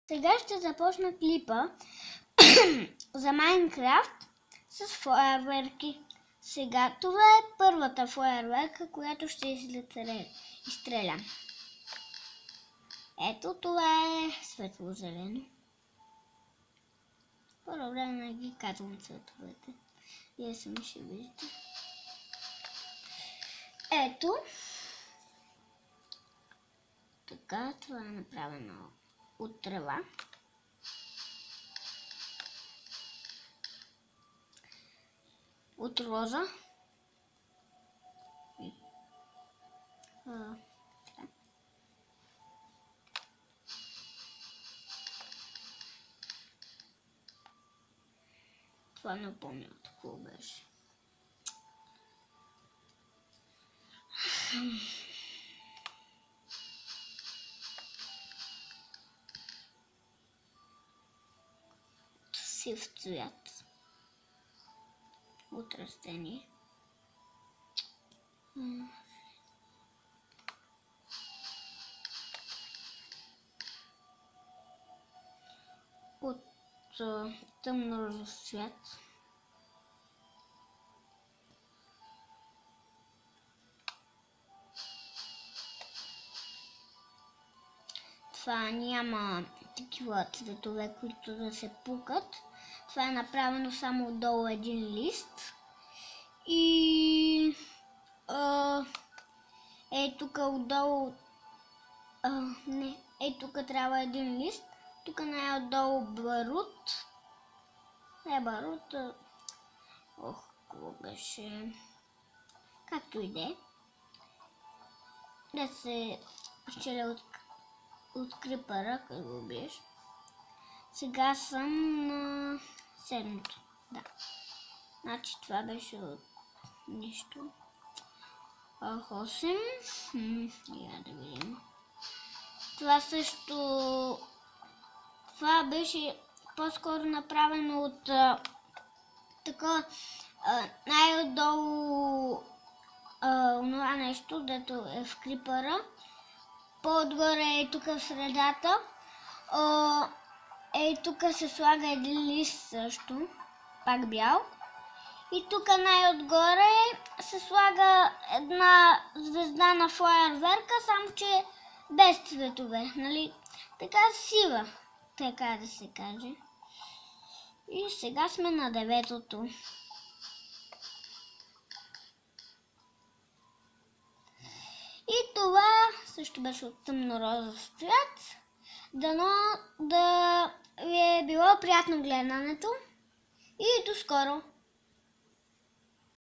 Сега ще започна клипа за Майнкрафт с фойерверки. Сега това е първата фойерверка, която ще изстрелям. Ето това е светло-зелено. Първо време не ги казвам цветовете. Вие сами ще видите. Ето. Така, това е направено от трева. От роза. Това не помня от какво беше. Сив цвят. От растение. От тъмно розов цвят. Това няма такива цветове, които да се пукат. Това е направено само отдолу един лист. И тук отдолу тук трябва един лист. Тук най-отдолу барут. Не барут. Какво беше? Както и де. Да се печеля от крипъра, като го убиеш. Сега съм на седмото. Да. Значи това беше от нищо. 8. Я да видим. Това също... Това беше по-скоро направено от така най-отдолу това нещо, дето е в крипъра. По-отгоре е тук в средата. Тук се слага един лист също, пак бял. И тук най-отгоре се слага една звезда на фойерверка, само че без цветове, нали? Така сива, така да се каже. И сега сме на 9-то. И това също беше от тъмно розов цвят. Дано да ви е било приятно гледането и до скоро!